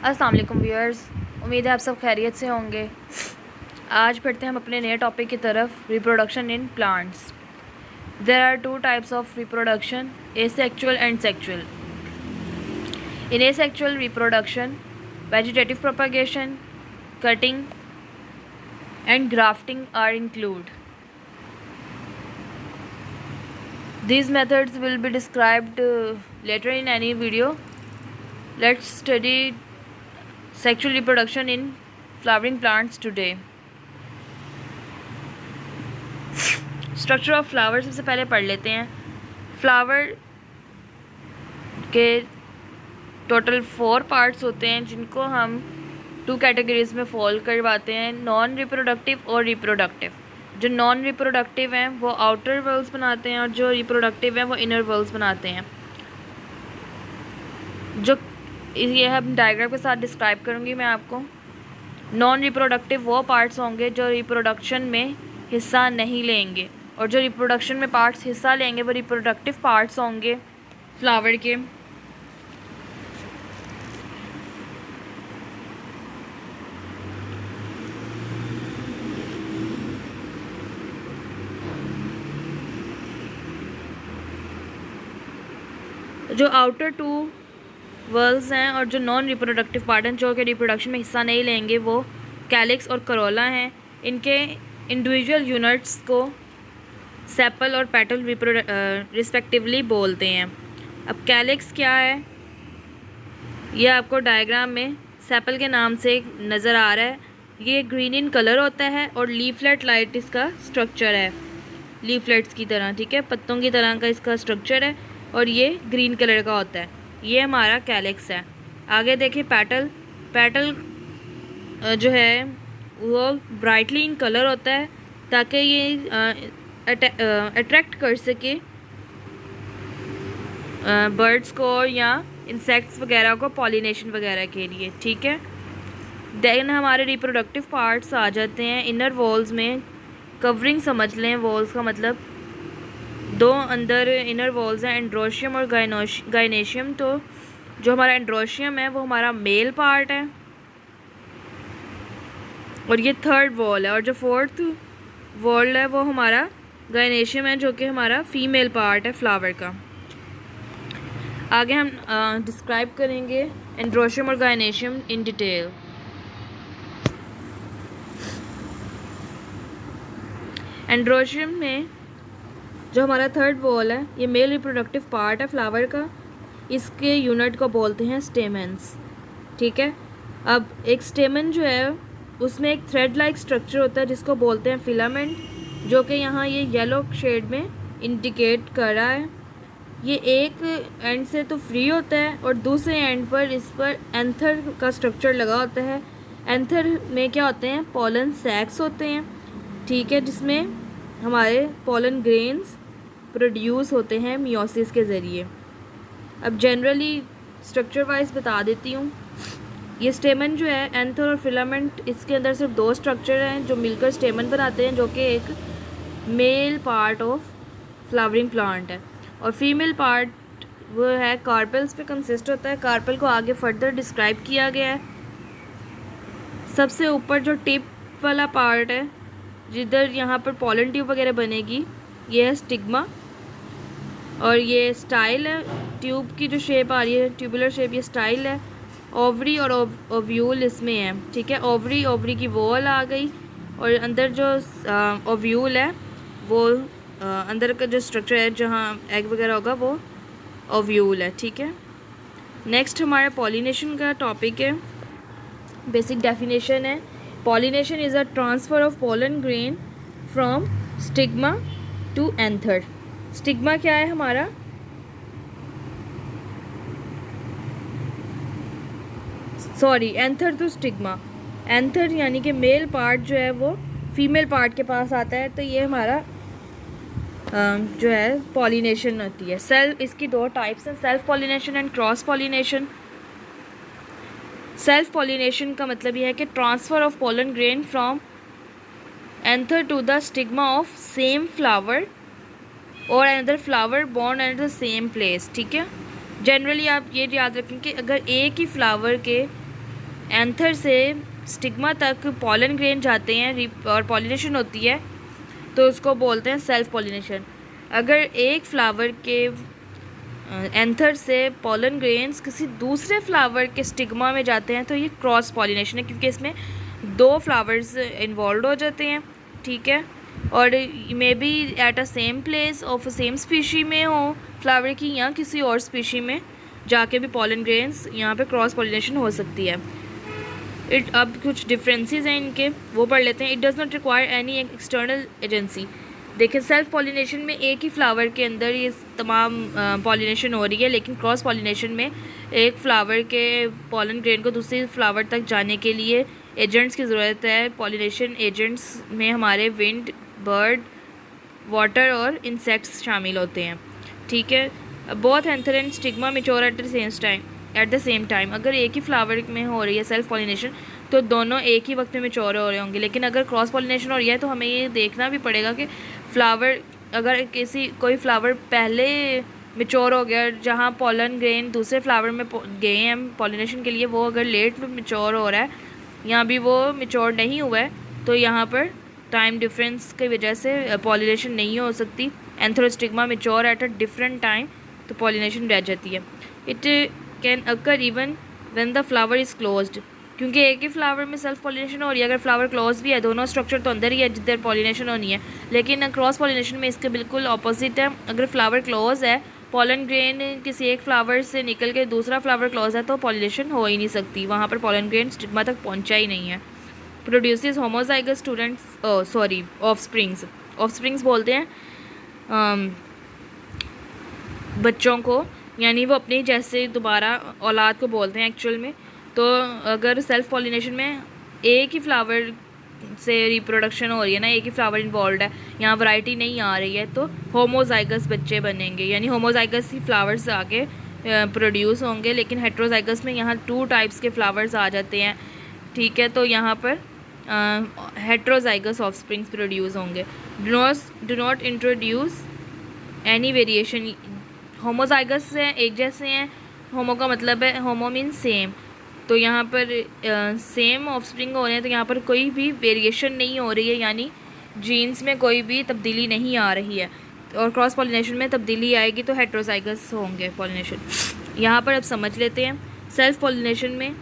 अस्सलाम वालेकुम व्यूअर्स, उम्मीद है आप सब खैरियत से होंगे। आज बढ़ते हैं हम अपने नए टॉपिक की तरफ, reproduction in plants. There are two types of reproduction, asexual and sexual. In asexual reproduction, vegetative propagation, cutting and grafting are included. These methods will be described later in any video. Let's study sexual reproduction in flowering plants today. Structure of flower सबसे पहले पढ़ लेते हैं। Flower के total 4 parts होते हैं जिनको हम 2 कैटेगरीज में फॉल करवाते हैं, नॉन रिप्रोडक्टिव और रिप्रोडक्टिव। जो नॉन रिप्रोडक्टिव हैं वो आउटर वॉल्स बनाते हैं और जो रिप्रोडक्टिव हैं वो इनर वॉल्स बनाते हैं। जो ये हम डायग्राम के साथ डिस्क्राइब करूँगी मैं आपको। नॉन रिप्रोडक्टिव वो पार्ट्स होंगे जो रिप्रोडक्शन में हिस्सा नहीं लेंगे, और जो रिप्रोडक्शन में पार्ट्स हिस्सा लेंगे वो रिप्रोडक्टिव पार्ट्स होंगे फ्लावर के। जो आउटर 2 वर्ल्स हैं और जो नॉन रिप्रोडक्टिव पार्ट हैं जो कि रिप्रोडक्शन में हिस्सा नहीं लेंगे वो कैलिक्स और करोला हैं। इनके इंडिविजुअल यूनिट्स को सेपल और पेटल रिस्पेक्टिवली बोलते हैं। अब कैलिक्स क्या है, ये आपको डायग्राम में सेपल के नाम से नज़र आ रहा है। ये ग्रीन इन कलर होता है और लीफलेट लाइट इसका स्ट्रक्चर है, लीफलेट्स की तरह, ठीक है, पत्तों की तरह का इसका स्ट्रक्चर है और ये ग्रीन कलर का होता है। ये हमारा कैलिक्स है। आगे देखिए पेटल। पेटल जो है वो ब्राइटली इन कलर होता है ताकि ये अट्रैक्ट कर सके बर्ड्स को या इंसेक्ट्स वगैरह को पॉलिनेशन वगैरह के लिए, ठीक है। देन हमारे रिप्रोडक्टिव पार्ट्स आ जाते हैं इनर वॉल्स में। कवरिंग समझ लें, वॉल्स का मतलब 2 अंदर इनर वॉल्स हैं, एंड्रोशियम और गाइनेशियम। तो जो हमारा एंड्रोशियम है वो हमारा मेल पार्ट है और ये 3rd वॉल है, और जो 4th वॉल है वो हमारा गाइनेशियम है जो कि हमारा फीमेल पार्ट है फ्लावर का। आगे हम डिस्क्राइब करेंगे एंड्रोशियम और गाइनेशियम इन डिटेल। एंड्रोशियम में जो हमारा 3rd वॉल है ये मेल रिप्रोडक्टिव पार्ट है फ्लावर का। इसके यूनिट को बोलते हैं स्टेमेंस, ठीक है। अब एक स्टेमन जो है उसमें एक थ्रेड लाइक स्ट्रक्चर होता है जिसको बोलते हैं फिलामेंट, जो कि यहाँ ये येलो शेड में इंडिकेट कर रहा है। ये एक एंड से तो फ्री होता है और दूसरे एंड पर इस पर एंथर का स्ट्रक्चर लगा होता है। एंथर में क्या होते हैं, पोलन सैक्स होते हैं, ठीक है, जिसमें हमारे पोलन ग्रेन्स प्रोड्यूस होते हैं मियोसिस के ज़रिए। अब जनरली स्ट्रक्चर वाइज बता देती हूँ। ये स्टेमन जो है, एंथर और फिलामेंट, इसके अंदर सिर्फ 2 स्ट्रक्चर हैं जो मिलकर स्टेमन बनाते हैं, जो कि एक male part of flowering plant है। और फीमेल पार्ट वो है कार्पेल्स पे कंसिस्ट होता है। कार्पेल को आगे फर्दर डिस्क्राइब किया गया है। सबसे ऊपर जो टिप वाला पार्ट है जिधर यहाँ पर पॉलन ट्यूब वगैरह बनेगी, ये है स्टिग्मा, और ये स्टाइल है। ट्यूब की जो शेप आ रही है, ट्यूबुलर शेप, ये स्टाइल है। ओवरी और ओव्यूल इसमें है, ठीक है। ओवरी की वॉल आ गई और अंदर जो ओव्यूल है वो अंदर का जो स्ट्रक्चर है जहाँ एग वगैरह होगा वो ओव्यूल है, ठीक है। नेक्स्ट हमारा पॉलिनेशन का टॉपिक है। बेसिक डेफिनेशन है, pollination is a transfer of pollen grain from stigma to anther. Stigma क्या है हमारा, sorry, anther to stigma. Anther यानी कि मेल पार्ट जो है वो फीमेल पार्ट के पास आता है, तो ये हमारा जो है पॉलिनेशन होती है। इसकी 2 टाइप्स हैं, self pollination and cross pollination. Self pollination का मतलब ये है कि transfer of pollen grain from anther to the stigma of same flower और another flower born at the same place, ठीक है। जनरली आप ये याद रखें कि अगर एक ही फ्लावर के एंथर से स्टिग्मा तक पॉलन ग्रेन जाते हैं और पॉलिनेशन होती है, तो उसको बोलते हैं सेल्फ पॉलिनेशन। अगर एक फ्लावर के एंथर से पॉलन ग्रेन्स किसी दूसरे फ्लावर के स्टिग्मा में जाते हैं तो ये क्रॉस पॉलिनेशन है, क्योंकि इसमें दो फ्लावर्स इन्वॉल्व हो जाते हैं, ठीक है। और may be at a same place of same species में हो फ्लावर की, या किसी और स्पीशी में जाके भी पॉलन ग्रेन्स यहाँ पे क्रॉस पॉलिनेशन हो सकती है। अब कुछ डिफरेंसेस हैं इनके, वो पढ़ लेते हैं। It does not require any external agency. देखिए सेल्फ पॉलिनेशन में एक ही फ्लावर के अंदर ये तमाम पॉलिनेशन हो रही है, लेकिन क्रॉस पॉलिनेशन में एक फ्लावर के पॉलन ग्रेन को दूसरे फ्लावर तक जाने के लिए एजेंट्स की ज़रूरत है। पॉलिनेशन एजेंट्स में हमारे विंड, बर्ड, वाटर और इंसेक्ट्स शामिल होते हैं, ठीक है। Both anther and stigma mature eight the same time. अगर एक ही फ्लावर में हो रही है सेल्फ पॉलिनेशन तो दोनों एक ही वक्त में मैच्योर हो रहे होंगे, लेकिन अगर क्रॉस पॉलिनेशन हो रही है तो हमें ये देखना भी पड़ेगा कि फ्लावर, अगर कोई फ्लावर पहले मैच्योर हो गया, जहाँ पॉलन ग्रेन दूसरे फ्लावर में गए हैं पॉलिनेशन के लिए, वो अगर लेट में मैच्योर हो रहा है, यहाँ भी वो मैच्योर नहीं हुआ है, तो यहाँ पर टाइम डिफरेंस की वजह से पॉलिनेशन नहीं हो सकती। Anther stigma mature at a different time, तो पॉलिनेशन रह जाती है। It can occur even when the flower is closed, क्योंकि एक ही फ्लावर में सेल्फ पॉलिनेशन हो रही है। अगर फ्लावर क्लोज भी है, दोनों स्ट्रक्चर तो अंदर ही है जिधर पॉलिनेशन होनी है, लेकिन क्रॉस पॉलिनेशन में इसके बिल्कुल ऑपोजिट है। अगर फ्लावर क्लोज है, पॉलन ग्रेन किसी एक फ्लावर से निकल के दूसरा फ्लावर क्लोज है, तो पॉलिनेशन हो ही नहीं सकती, वहाँ पर पॉलन ग्रेन स्टिग्मा तक पहुँचा ही नहीं है। प्रोड्यूसेस होमोजाइगस ऑफस्प्रिंग्स बोलते हैं बच्चों को, यानी वो अपनी जैसे दोबारा औलाद को बोलते हैं एक्चुअल में। तो अगर सेल्फ पॉलिनेशन में एक ही फ्लावर से रिप्रोडक्शन हो रही है ना, एक ही फ्लावर इन्वॉल्व है, यहाँ वैरायटी नहीं आ रही है, तो होमोजाइगस बच्चे बनेंगे, यानी होमोजाइगस ही फ्लावर्स आके प्रोड्यूस होंगे। लेकिन हेट्रोजाइगस में यहाँ 2 टाइप्स के फ्लावर्स आ जाते हैं, ठीक है। तो यहाँ पर हेट्रोजाइगस ऑफस्प्रिंग्स प्रोड्यूस होंगे। Do not introduce any variation. Homozygous से एक जैसे हैं, होमो का मतलब है, होमो मीन्स सेम, तो यहाँ पर सेम ऑफस्प्रिंग हो रहे हैं, तो यहाँ पर कोई भी वेरिएशन नहीं हो रही है, यानी जीन्स में कोई भी तब्दीली नहीं आ रही है। और क्रॉस पॉलिनेशन में तब्दीली आएगी तो हेट्रोजाइगस होंगे पॉलिनेशन। यहाँ पर अब समझ लेते हैं। सेल्फ पॉलिनेशन में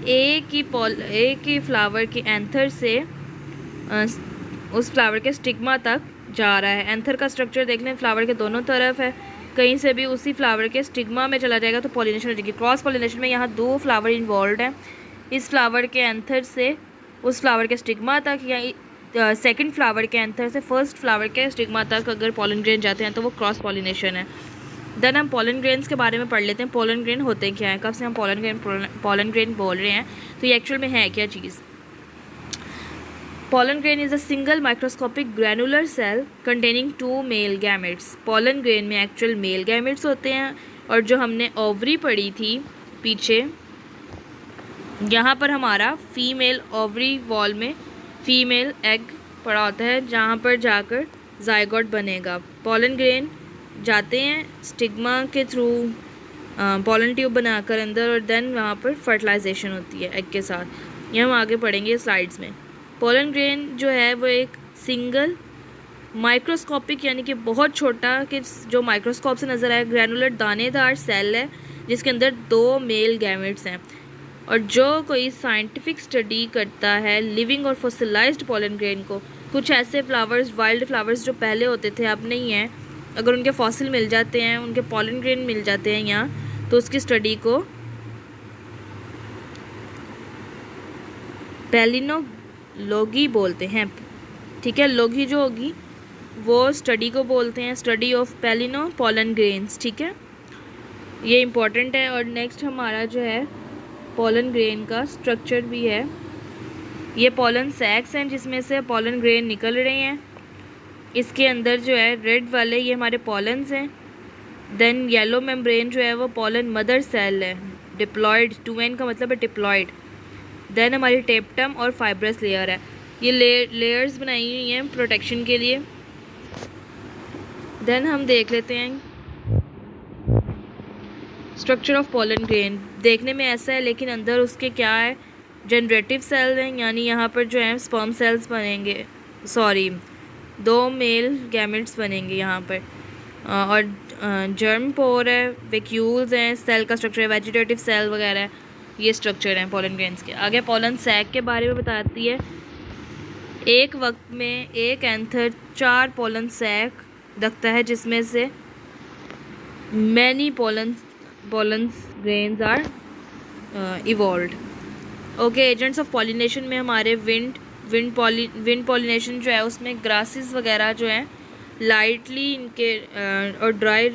एक ही फ्लावर के एंथर से उस फ्लावर के स्टिग्मा तक जा रहा है। एंथर का स्ट्रक्चर देख लें, फ्लावर के दोनों तरफ है, कहीं से भी उसी फ्लावर के स्टिग्मा में चला जाएगा तो पॉलिनेशन हो जाएगी। क्रॉस पॉलिनेशन में यहाँ 2 फ्लावर इन्वॉल्व हैं, इस फ्लावर के एंथर से उस फ्लावर के स्टिग्मा तक, या सेकंड फ्लावर के एंथर से फर्स्ट फ्लावर के स्टिग्मा तक अगर पॉलन ग्रेन जाते हैं तो वो क्रॉस पॉलिनेशन है। देन हम पॉलन ग्रेन्स के बारे में पढ़ लेते हैं। पॉलन ग्रेन होते क्या हैं, कब से हम पॉलन ग्रेन बोल रहे हैं, तो ये एक्चुअल में है क्या चीज़। Pollen grain is a single microscopic granular cell containing 2 male gametes. Pollen grain में एक्चुअल मेल गैमेट्स होते हैं, और जो हमने ओवरी पढ़ी थी पीछे, यहाँ पर हमारा फीमेल ओवरी वॉल में फीमेल एग पड़ा होता है, जहाँ पर जाकर जायगोट बनेगा। पॉलन ग्रेन जाते हैं स्टिग्मा के थ्रू पॉलन ट्यूब बनाकर अंदर, और देन वहाँ पर फर्टिलाइजेशन होती है एग के साथ। ये हम आगे पढ़ेंगे स्लाइड्स में। पॉलन ग्रेन जो है वो एक सिंगल माइक्रोस्कोपिक, यानी कि बहुत छोटा, कि जो माइक्रोस्कोप से नज़र आए, ग्रैनुलर दानेदार सेल है जिसके अंदर 2 मेल गैमेट्स हैं। और जो कोई साइंटिफिक स्टडी करता है लिविंग और फॉसिलाइज्ड पॉलन ग्रेन को, कुछ ऐसे फ्लावर्स, वाइल्ड फ्लावर्स जो पहले होते थे अब नहीं हैं, अगर उनके फॉसिल मिल जाते हैं, उनके पॉलन ग्रेन मिल जाते हैं यहाँ, तो उसकी स्टडी को पैलिनोलॉजी बोलते हैं, ठीक है। लॉगी जो होगी वो स्टडी को बोलते हैं, स्टडी ऑफ पैलिनो पॉलन ग्रेन्स, ठीक है, ये इम्पॉर्टेंट है। और नेक्स्ट हमारा जो है पॉलन ग्रेन का स्ट्रक्चर भी है। ये पॉलन सैक्स हैं जिसमें से पॉलन ग्रेन निकल रहे हैं। इसके अंदर जो है रेड वाले ये हमारे पॉलन्स हैं। देन येलो मेम्ब्रेन जो है वो पॉलन मदर सेल है, डिप्लॉयड, 2n का मतलब है डिप्लॉयड। देन हमारी टेप्टम और फाइब्रस लेयर है, ये लेयर्स बनाई हुई हैं प्रोटेक्शन के लिए। देन हम देख लेते हैं स्ट्रक्चर ऑफ पॉलन ग्रेन। देखने में ऐसा है, लेकिन अंदर उसके क्या है, जनरेटिव सेल हैं, यानी यहाँ पर जो है स्पर्म सेल्स बनेंगे, सॉरी 2 मेल गैमेट्स बनेंगे यहाँ पर। और जर्म पोर है, वैक्यूल्स हैं, सेल का स्ट्रक्चर है, वेजिटेटिव सेल वगैरह है, ये स्ट्रक्चर हैं पोलन ग्रेन्स के। आगे पोलन सैक के बारे में बताती है। एक वक्त में एक एंथर 4 पोलन सैक रखता है, जिसमें से many pollen grains are evolved. Okay, agents of pollination में हमारे विंड पॉलिनेशन जो है उसमें ग्रासेस वगैरह जो हैं लाइटली इनके और ड्राई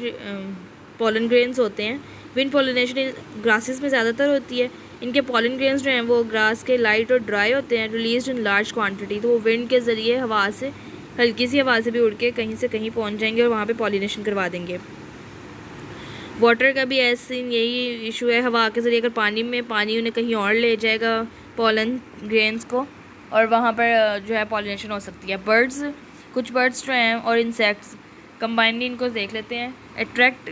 पोलन ग्रेन्स होते हैं। विंड पॉलिनेशन ग्रासेस में ज़्यादातर होती है। इनके पोलन ग्रेन्स जो हैं वो ग्रास के लाइट और ड्राई होते हैं, रिलीज इन लार्ज क्वांटिटी। तो वो विंड के ज़रिए हवा से, हल्की सी हवा से भी उड़ के कहीं से कहीं पहुंच जाएंगे और वहाँ पे पॉलिनेशन करवा देंगे। वाटर का भी ऐसे यही इशू है, हवा के ज़रिए अगर पानी उन्हें कहीं और ले जाएगा पोलन ग्रेन्स को, और वहाँ पर जो है पॉलिनेशन हो सकती है। बर्ड्स, कुछ बर्ड्स जो हैं और इंसेक्ट्स कंबाइनली इनको देख लेते हैं, अट्रैक्ट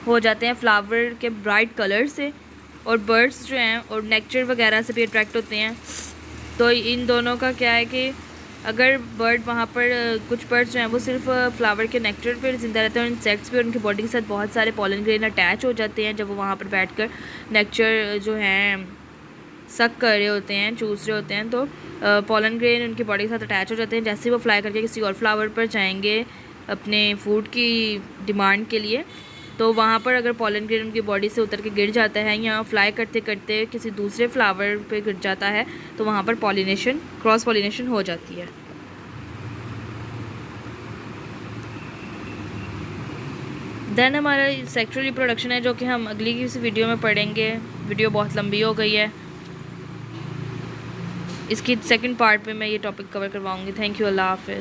हो जाते हैं फ्लावर के ब्राइट कलर से, और बर्ड्स जो हैं और नेक्टर वगैरह से भी अट्रैक्ट होते हैं। तो इन दोनों का क्या है कि अगर बर्ड वहाँ पर, कुछ बर्ड्स जो हैं वो सिर्फ फ्लावर के नेक्टर पर ज़िंदा रहते हैं, और इंसेक्ट्स भी उनकी बॉडी के साथ बहुत सारे पोलन ग्रेन अटैच हो जाते हैं जब वो वहाँ पर बैठकर नेक्टर जो हैं सक कर रहे होते हैं, चूस रहे होते हैं। तो पोलन ग्रेन उनकी बॉडी के साथ अटैच हो जाते हैं। जैसे ही वो फ्लाई करके किसी और फ्लावर पर जाएंगे अपने फूड की डिमांड के लिए, तो वहाँ पर अगर पोलन ग्रेन उनकी बॉडी से उतर के गिर जाता है या फ्लाई करते करते किसी दूसरे फ्लावर पे गिर जाता है, तो वहाँ पर पॉलिनेशन, क्रॉस पॉलिनेशन हो जाती है। देन हमारा सेक्सुअल रिप्रोडक्शन है, जो कि हम अगली किसी वीडियो में पढ़ेंगे। वीडियो बहुत लंबी हो गई है, इसकी सेकंड पार्ट में मैं ये टॉपिक कवर करवाऊँगी। थैंक यू, अल्लाह हाफ़िज़।